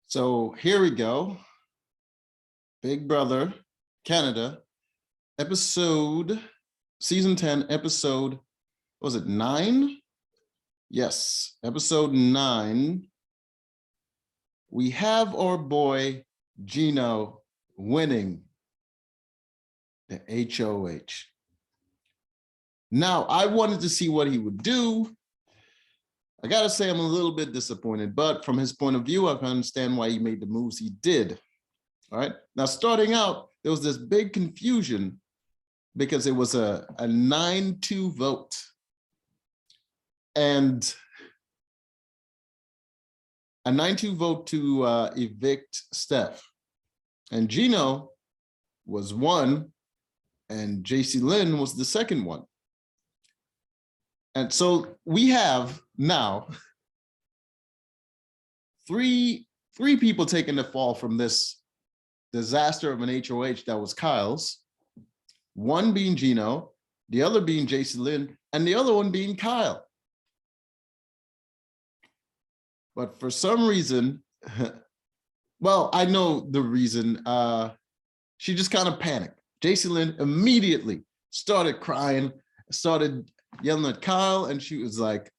So here we go. Big Brother Canada, season 10, episode, was it 9? Yes, episode 9. We have our boy Gino winning the HOH. Now, I wanted to see what he would do. I gotta say I'm a little bit disappointed, but from his point of view, I can understand why he made the moves he did. All right, now starting out, there was this big confusion because it was a 9-2 vote. And a 9-2 vote to evict Steph. And Gino was one, and JC Lynn was the second one. And so we have now three people taking the fall from this disaster of an HOH that was Kyle's, one being Gino, the other being JC Lynn, and the other one being Kyle. But for some reason, well, I know the reason, she just kind of panicked. JC Lynn immediately started crying, started yelling at Kyle, and she was like,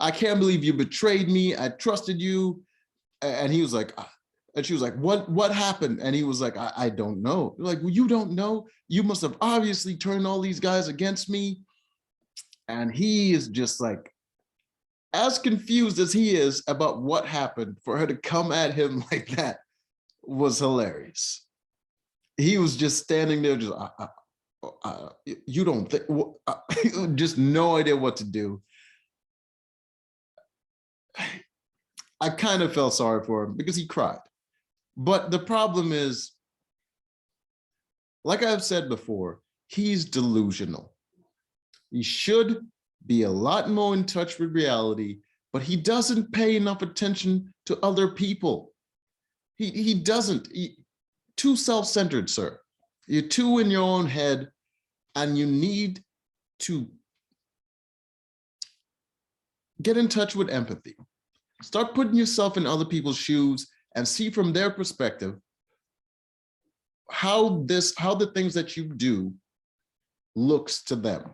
I can't believe you betrayed me. I trusted you. And he was like, and she was like, what happened? And he was like, I don't know. Like, well, you don't know? You must have obviously turned all these guys against me. And he is just like, as confused as he is about what happened, for her to come at him like that was hilarious. He was just standing there, just, you don't think, just no idea what to do. I kind of felt sorry for him because he cried. But the problem is, like I've said before, he's delusional. He should be a lot more in touch with reality, but he doesn't pay enough attention to other people. He doesn't. Too self-centered, sir. You're too in your own head, and you need to get in touch with empathy. Start putting yourself in other people's shoes and see from their perspective how the things that you do looks to them.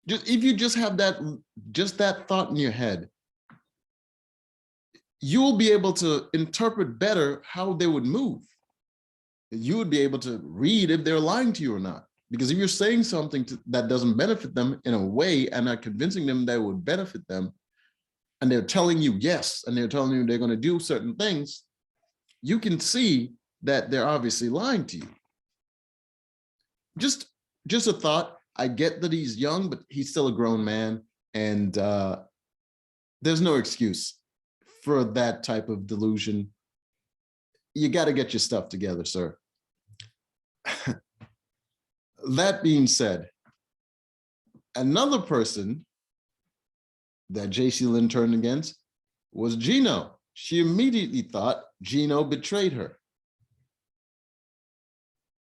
If you just have that thought in your head, you will be able to interpret better how they would move. You would be able to read if they're lying to you or not. Because if you're saying something that doesn't benefit them in a way and not convincing them that it would benefit them, and they're telling you yes, and they're telling you they're going to do certain things, you can see that they're obviously lying to you. Just a thought. I get that he's young, but he's still a grown man, and there's no excuse for that type of delusion. You got to get your stuff together, sir. That being said, another person that JC Lynn turned against was Gino. She immediately thought Gino betrayed her,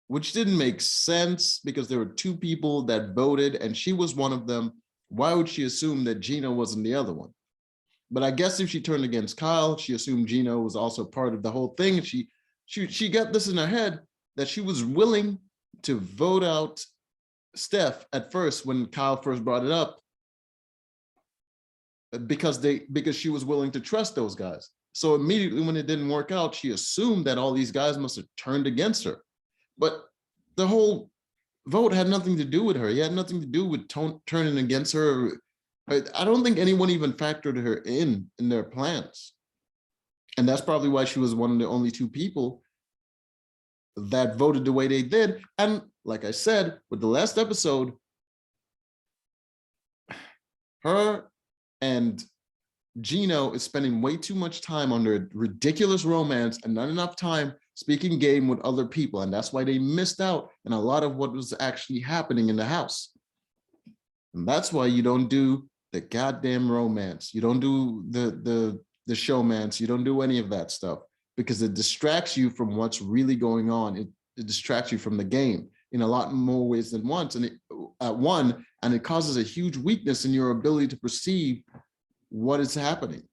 which didn't make sense because there were two people that voted and she was one of them. Why would she assume that Gino wasn't the other one? But I guess if she turned against Kyle, she assumed Gino was also part of the whole thing. She got this in her head that she was willing to vote out Steph at first when Kyle first brought it up, because she was willing to trust those guys. So immediately when it didn't work out, she assumed that all these guys must have turned against her. But the whole vote had nothing to do with her. He had nothing to do with turning against her. I don't think anyone even factored her in their plans. And that's probably why she was one of the only two people that voted the way they did. And like I said, with the last episode, her and Gino is spending way too much time on their ridiculous romance and not enough time speaking game with other people. And that's why they missed out on a lot of what was actually happening in the house. And that's why you don't do the goddamn romance. You don't do the showmance. You don't do any of that stuff because it distracts you from what's really going on. It distracts you from the game in a lot more ways than once. And it causes a huge weakness in your ability to perceive what is happening.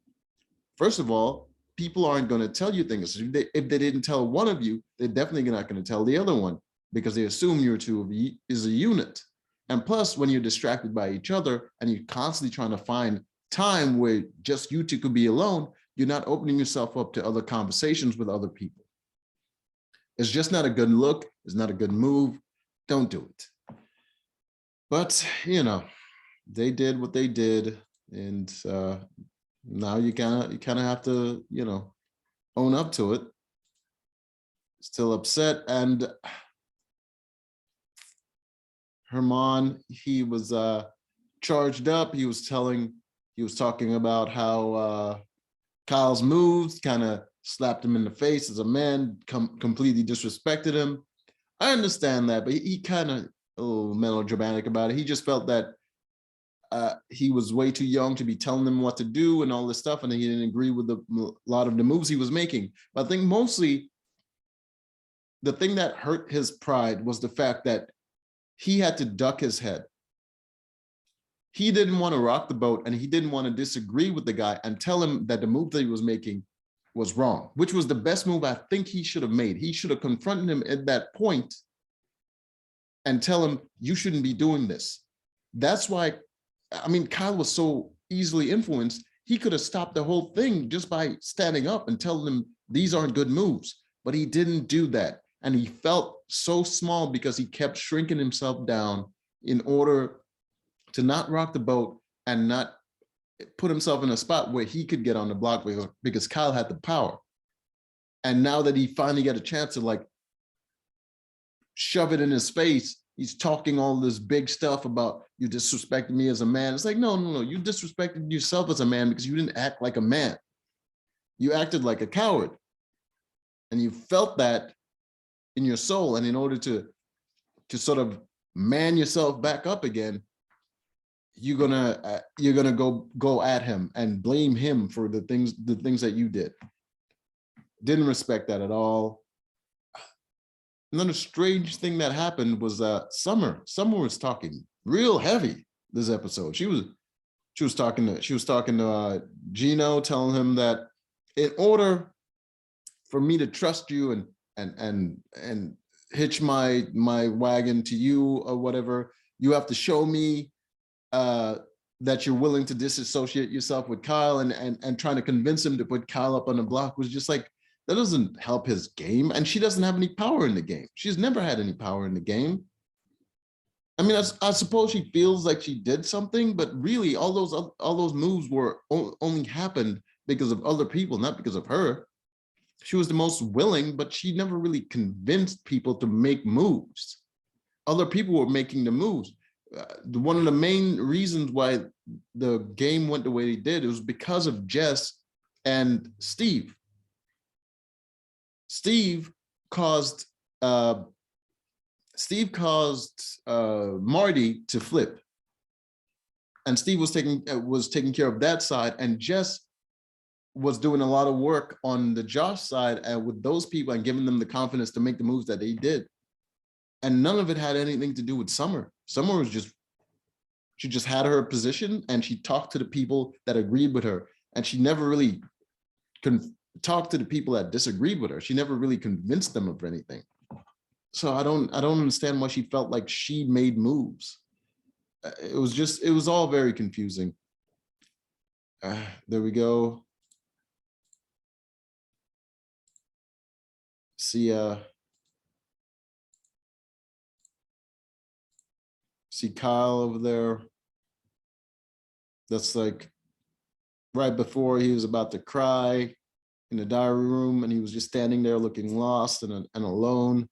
First of all, people aren't going to tell you things. If they didn't tell one of you, they're definitely not going to tell the other one because they assume you're two is a unit. And plus, when you're distracted by each other and you're constantly trying to find time where just you two could be alone, you're not opening yourself up to other conversations with other people. It's just not a good look. It's not a good move. Don't do it. But, you know, they did what they did. And now you kind of have to, you know, own up to it. Still upset. And Herman, he was charged up. He was talking about how Kyle's moves kind of slapped him in the face as a man, completely disrespected him. I understand that, but he kind of a little melodramatic about it. He just felt that he was way too young to be telling them what to do and all this stuff, and he didn't agree with a lot of the moves he was making. But I think mostly the thing that hurt his pride was the fact that he had to duck his head. He didn't want to rock the boat, and he didn't want to disagree with the guy and tell him that the move that he was making was wrong, which was the best move I think he should have made. He should have confronted him at that point and tell him, you shouldn't be doing this. That's why, I mean, Kyle was so easily influenced. He could have stopped the whole thing just by standing up and telling him these aren't good moves, but he didn't do that. And he felt so small because he kept shrinking himself down in order to not rock the boat and not put himself in a spot where he could get on the block because Kyle had the power. And now that he finally got a chance to like shove it in his face, he's talking all this big stuff about you disrespected me as a man. It's like, no, you disrespected yourself as a man because you didn't act like a man. You acted like a coward. And you felt that in your soul. And in order to sort of man yourself back up again, you're gonna go at him and blame him for the things that you did. Didn't respect that at all. Another strange thing that happened was Summer was talking real heavy this episode. She was talking to Gino, telling him that in order for me to trust you and hitch my wagon to you or whatever, you have to show me that you're willing to disassociate yourself with Kyle, and trying to convince him to put Kyle up on the block was just like, that doesn't help his game. And she doesn't have any power in the game. She's never had any power in the game. I mean, I suppose she feels like she did something, but really all those moves were only happened because of other people, not because of her. She was the most willing, but she never really convinced people to make moves. Other people were making the moves. One of the main reasons why the game went the way it did, it was because of Jess and Steve. Steve caused Marty to flip, and Steve was taking care of that side, and Jess was doing a lot of work on the Josh side and with those people and giving them the confidence to make the moves that they did. And none of it had anything to do with Summer. Summer was she just had her position and she talked to the people that agreed with her, and she never really talked to the people that disagreed with her. She never really convinced them of anything. So I don't understand why she felt like she made moves. It was all very confusing. There we go. See Kyle over there. That's like right before he was about to cry in the diary room, and he was just standing there looking lost and alone.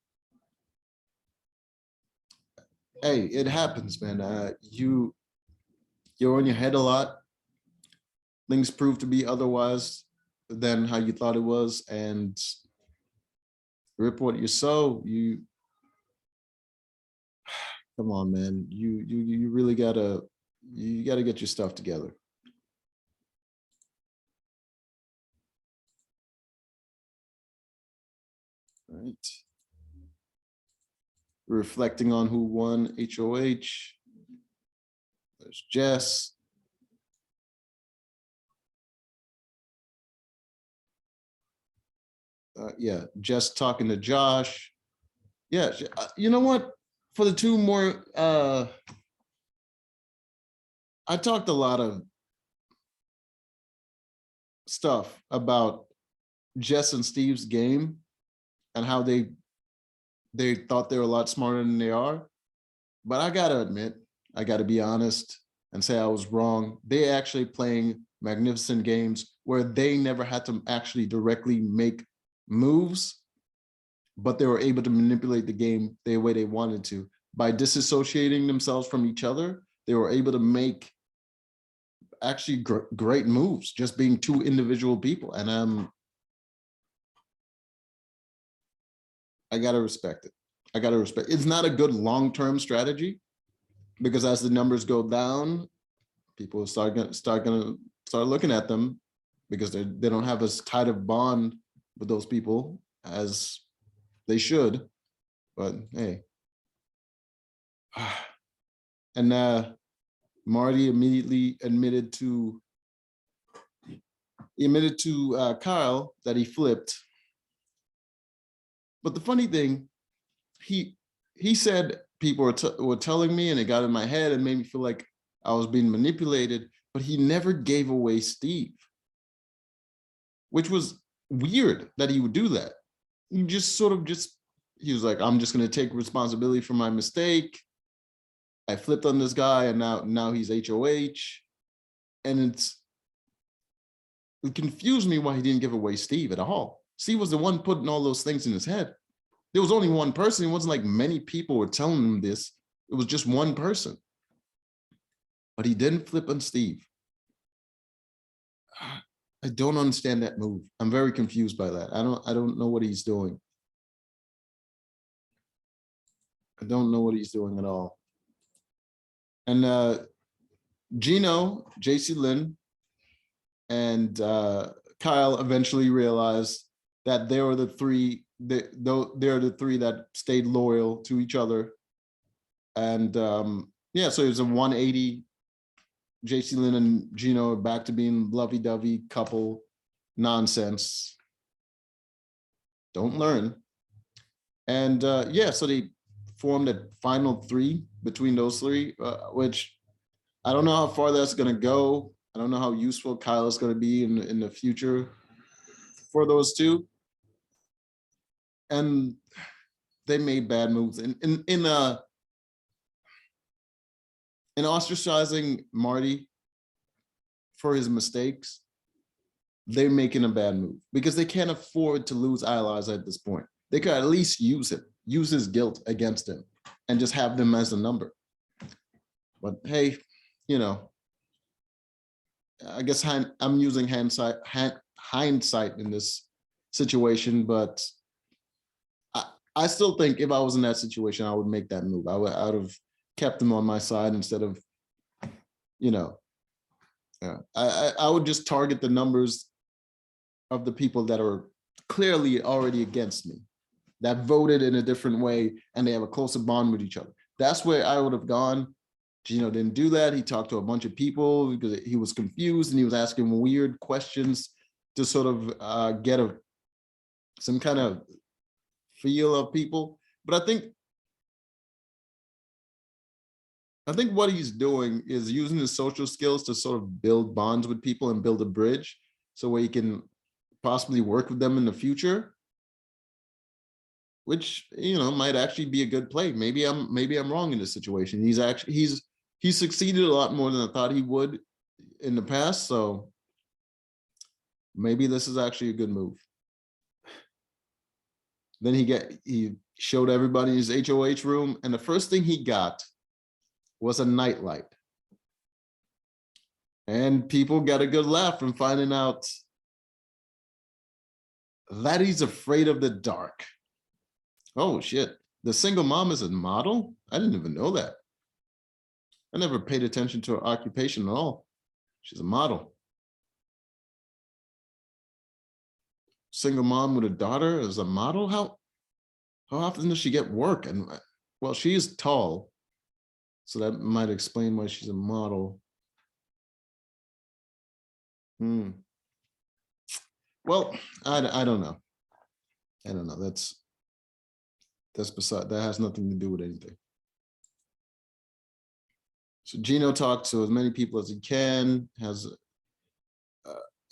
Hey, it happens, man. You're in your head a lot. Things prove to be otherwise than how you thought it was, and rip what you sow. Come on, man. You really gotta get your stuff together. All right. Reflecting on who won HOH. There's Jess. yeah, just talking to Josh. Yeah, you know what? For the two more, I talked a lot of stuff about Jess and Steve's game and how they thought they were a lot smarter than they are. But I gotta admit, I gotta be honest and say I was wrong. They actually playing magnificent games where they never had to actually directly make moves, but they were able to manipulate the game the way they wanted to. By disassociating themselves from each other, they were able to make actually great moves, just being two individual people. And I gotta respect it. I gotta respect. It's not a good long-term strategy because as the numbers go down, people start looking at them because they don't have as tight of bond with those people as they should. But hey, and Marty immediately admitted to Kyle that he flipped. But the funny thing, he said people were telling me, and it got in my head and made me feel like I was being manipulated. But he never gave away Steve, which was weird that he would do that. He just he was like, I'm just going to take responsibility for my mistake. I flipped on this guy, and now he's HOH, and it confused me why he didn't give away Steve at all. Steve was the one putting all those things in his head. There was only one person. It wasn't like many people were telling him this. It was just one person. But he didn't flip on Steve. I don't understand that move. I'm very confused by that. I don't know what he's doing. I don't know what he's doing at all. And Gino, JC Lynn, and Kyle eventually realized that they were the three. They're the three that stayed loyal to each other. And yeah, so it was a 180. JC Lynn and Gino are back to being lovey-dovey couple nonsense. Don't learn. And yeah, so they formed a final three between those three, which I don't know how far that's going to go. I don't know how useful Kyle is going to be in the future for those two. And they made bad moves in ostracizing Marty for his mistakes. They're making a bad move because they can't afford to lose allies at this point. They could at least use his guilt against him, and just have them as a number. But hey, you know, I guess I'm using hindsight in this situation, but I still think if I was in that situation, I would make that move. I would have kept them on my side instead of, you know, I would just target the numbers of the people that are clearly already against me, that voted in a different way, and they have a closer bond with each other. That's where I would have gone. Gino didn't do that. He talked to a bunch of people because he was confused, and he was asking weird questions to sort of get some kind of feel of people. But I think what he's doing is using his social skills to sort of build bonds with people and build a bridge so where he can possibly work with them in the future, which, you know, might actually be a good play. Maybe I'm wrong in this situation. He's succeeded a lot more than I thought he would in the past. So maybe this is actually a good move. Then he showed everybody his HOH room, and the first thing he got was a nightlight. And people got a good laugh from finding out that he's afraid of the dark. Oh shit, the single mom is a model? I didn't even know that. I never paid attention to her occupation at all. She's a model. Single mom with a daughter as a model? How often does she get work? And well, she is tall, so that might explain why she's a model. Well, I don't know. I don't know. That's beside, that has nothing to do with anything. So Gino talked to as many people as he can, has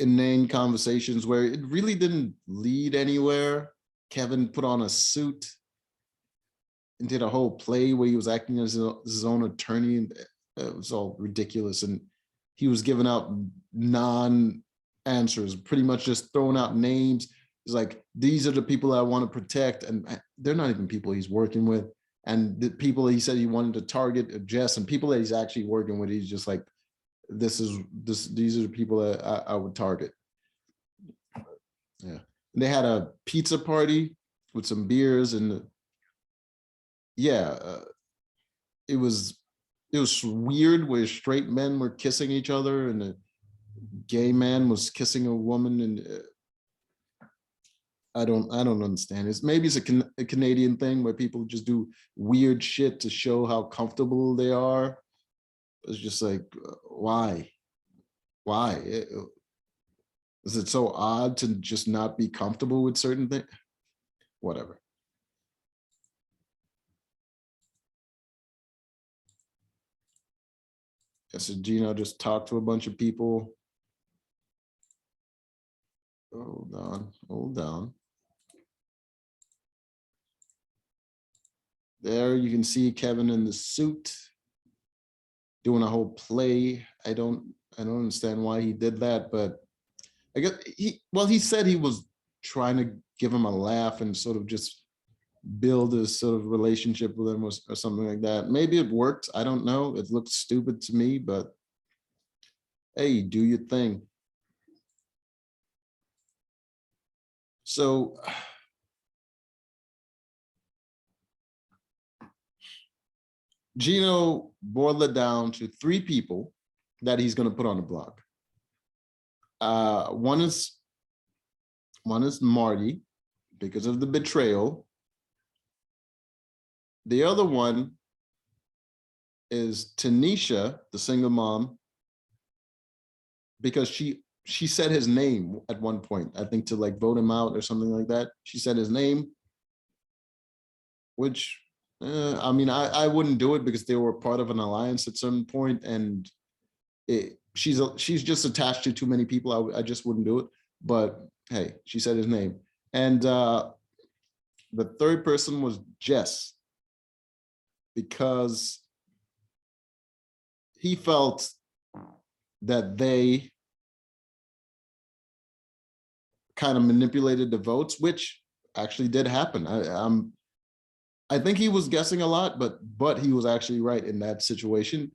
inane conversations where it really didn't lead anywhere. Kevin put on a suit and did a whole play where he was acting as his own attorney, and it was all ridiculous. And he was giving out non-answers, pretty much just throwing out names. It's like, these are the people I want to protect, and they're not even people he's working with. And the people he said he wanted to target, Jess, and people that he's actually working with, he's just like, these are the people that I would target. Yeah. And they had a pizza party with some beers, and yeah, it was weird where straight men were kissing each other and a gay man was kissing a woman, and I don't understand. Maybe it's a Canadian thing where people just do weird shit to show how comfortable they are. It's just like, why? Is it so odd to just not be comfortable with certain things? Whatever. So Gino just talked to a bunch of people. Hold on. There you can see Kevin in the suit doing a whole play. I don't understand why he did that, but I guess he said he was trying to give him a laugh and sort of just build a sort of relationship with him or something like that. Maybe it worked. I don't know. It looked stupid to me, but hey, do your thing. So Gino boiled it down to 3 people that he's going to put on the block. One is Marty because of the betrayal. The other one is Tanisha, the single mom, because she said his name at one point, I think, to like vote him out or something like that. She said his name, which I mean, I wouldn't do it because they were part of an alliance at some point, and she's just attached to too many people. I just wouldn't do it. But hey, she said his name. And the third person was Jess, because he felt that they kind of manipulated the votes, which actually did happen. I think he was guessing a lot, but he was actually right in that situation.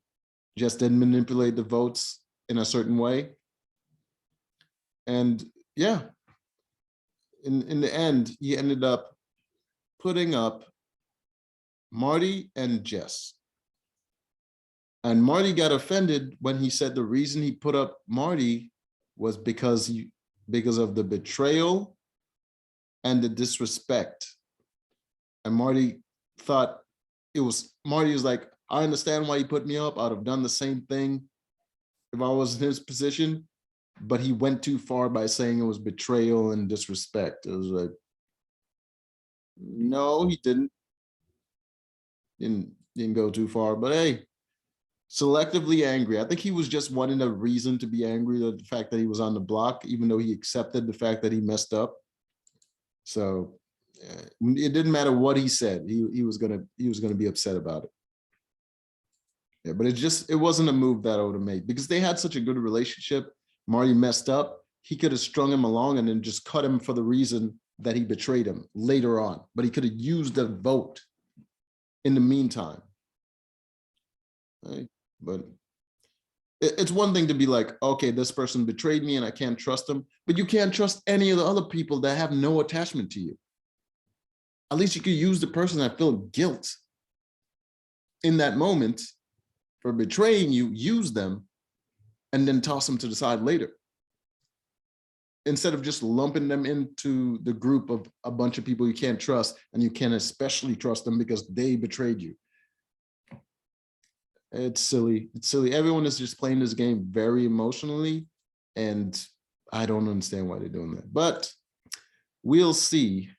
Jess didn't manipulate the votes in a certain way. And yeah, in the end, he ended up putting up Marty and Jess. And Marty got offended when he said the reason he put up Marty was because of the betrayal and the disrespect. And Marty was like, I understand why he put me up. I'd have done the same thing if I was in his position, but he went too far by saying it was betrayal and disrespect. It was like, no, he didn't go too far, but hey, selectively angry. I think he was just wanting a reason to be angry at the fact that he was on the block, even though he accepted the fact that he messed up. So it didn't matter what he said. He was gonna be upset about it. Yeah, but it wasn't a move that I would have made because they had such a good relationship. Marty messed up. He could have strung him along and then just cut him for the reason that he betrayed him later on. But he could have used the vote in the meantime. Right? But it's one thing to be like, okay, this person betrayed me and I can't trust them, but you can't trust any of the other people that have no attachment to you. At least you could use the person that feel guilt in that moment for betraying you, use them, and then toss them to the side later. Instead of just lumping them into the group of a bunch of people you can't trust, and you can't especially trust them because they betrayed you. It's silly. It's silly. Everyone is just playing this game very emotionally, and I don't understand why they're doing that. But we'll see.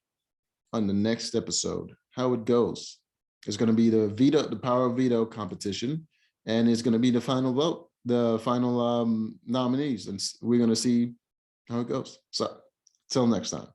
on the next episode how it goes. It's going to be the power of veto competition, and it's going to be the final vote, the final nominees, and we're going to see how it goes. So till next time.